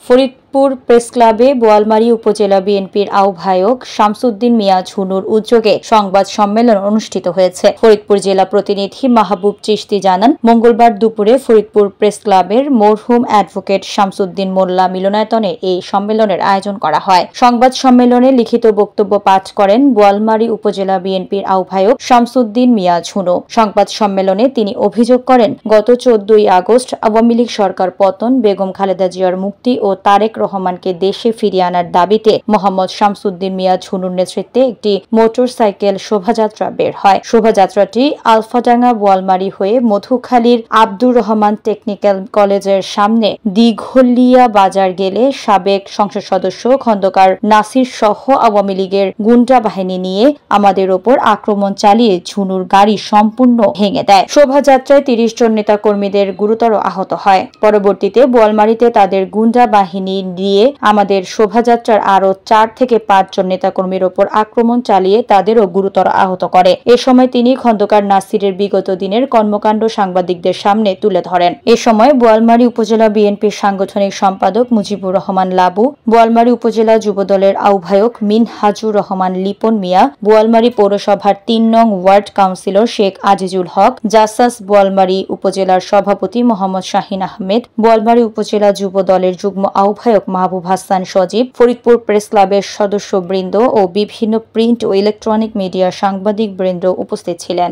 Faridpur press ক্লাবে বোয়ালমারী উপজেলা বিএনপির আহ্বায়ক শামসুদ্দিন মিয়া ঝুনুর উদ্যোগে সংবাদ সম্মেলন অনুষ্ঠিত হয়েছে। ফরিদপুর জেলা প্রতিনিধি মাহবুব চিশতি জানান, মঙ্গলবার দুপুরে ফরিদপুর প্রেস ক্লাবের মরহুম অ্যাডভোকেট শামসুদ্দিন মোল্লা মিলনায়তনে এই সম্মেলনের আয়োজন করা হয়। সংবাদ সম্মেলনে লিখিত বক্তব্য পাঠ করেন বোয়ালমারী উপজেলা বিএনপির আহ্বায়ক শামসুদ্দিন মিয়া ঝুনু। সংবাদ সম্মেলনে তিনি অভিযোগ করেন, গত 14 আগস্ট আওয়ামী লীগ সরকার পতন, বেগম খালেদা জিয়ার মুক্তি ও তারেক রহমানকে দেশে ফিরিয়ে আনার দাবিতে মোহাম্মদ শামসুদ্দিন মিয়া ঝুনুর নেতৃত্বে একটি মোটরসাইকেল শোভাযাত্রা বের হয়। শোভাযাত্রাটি আলফাডাঙ্গা বোয়ালমারী হয়ে মধুখালীর আব্দুর রহমান টেকনিক্যাল কলেজের সামনে দিঘলিয়া বাজার গেলে সাবেক সংসদ সদস্য খন্দকার নাসির সহ আওয়ামী লীগের গুন্ডা বাহিনী নিয়ে আমাদের ওপর আক্রমণ চালিয়ে ঝুনুর গাড়ি সম্পূর্ণ ভেঙে দেয়। শোভাযাত্রায় 30 জন নেতাকর্মীদের গুরুতর আহত হয়। পরবর্তীতে বোয়ালমারীতে তাদের গুন্ডা বাহিনী দিয়ে আমাদের শোভাযাত্রার আরো 4 থেকে 5 জন নেতাকর্মীর ওপর আক্রমণ চালিয়ে তাদেরও গুরুতর আহত করে। এ সময় তিনি খন্দকার নাসিরের বিগত দিনের কর্মকাণ্ড সাংবাদিকদের সামনে তুলে ধরেন। এ সময় বোয়ালমারী উপজেলা বিএনপির সাংগঠনিক সম্পাদক মুজিবুর রহমান লাবু, বোয়ালমারী উপজেলা যুবদলের আহ্বায়ক মিনহাজুর রহমান লিপন মিয়া, বোয়ালমারী পৌরসভার 3 নং ওয়ার্ড কাউন্সিলর শেখ আজিজুল হক, জাসাস বোয়ালমারী উপজেলার সভাপতি মোহাম্মদ শাহিন আহমেদ, বোয়ালমারী উপজেলা যুব দলের যুগ্ম আহ্বায়ক মাহবুব হাসান সজীব, ফরিদপুর প্রেস ক্লাবের সদস্যবৃন্দ ও বিভিন্ন প্রিন্ট ও ইলেকট্রনিক মিডিয়ার সাংবাদিকবৃন্দ উপস্থিত ছিলেন।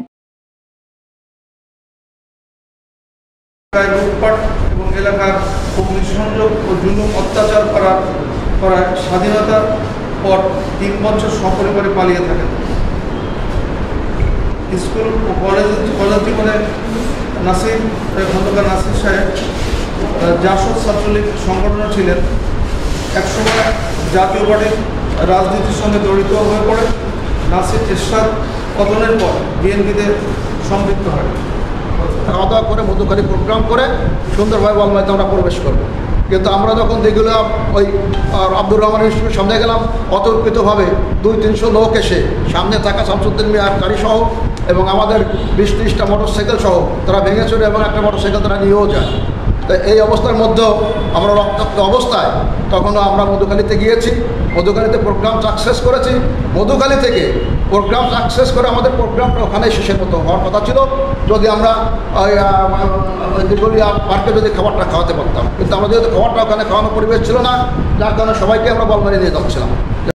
এবং এলাকার অগ্নিসংযোগ ও জুলুম অত্যাচার করার স্বাধীনতার পর 3 বছর সপরিবারে পালিয়ে থাকেন। স্কুল ও কলেজ জীবনে খন্দকার নাসির সাহেব জাসদ ছাত্রলীগ সংগঠনে ছিলেন। একসময় জাতীয় পার্টির রাজনীতির সঙ্গে জড়িত হয়ে পড়ে। নাসির এরশাদ পতনের পর বিএনপিতে সম্পৃক্ত হয়। খাওয়া দাওয়া করে মধুখালী প্রোগ্রাম করে সুন্দরভাবে বোয়ালমারীতে আমরা প্রবেশ করবো। কিন্তু আমরা যখন দেখলাম ওই আব্দুর রহমান স্কুলের সামনে গেলাম, অতর্কিতভাবে 200-300 লোক এসে সামনে থাকা শামসুদ্দিন মিয়ার গাড়ি সহ এবং আমাদের 20-30টা মোটরসাইকেল সহ তারা ভেঙে চলে এবং একটা মোটরসাইকেল তারা নিয়েও যায়। তো এই অবস্থার মধ্যেও আমরা রক্তাক্ত অবস্থায় তখনও আমরা মধুখালীতে গিয়েছি, মধুখালীতে প্রোগ্রাম সাকসেস করেছি। মধুখালী থেকে প্রোগ্রাম সাকসেস করে আমাদের প্রোগ্রামটা ওখানে শেষের মতো হওয়ার কথা ছিল, যদি আমরা দিঘলিয়া পার্কে যদি খাবারটা খাওয়াতে পারতাম। কিন্তু আমরা যেহেতু খাবারটা ওখানে খাওয়ানোর পরিবেশ ছিল না, যার কারণে সবাইকে আমরা বোয়ালমারী নিয়ে যাচ্ছিলাম।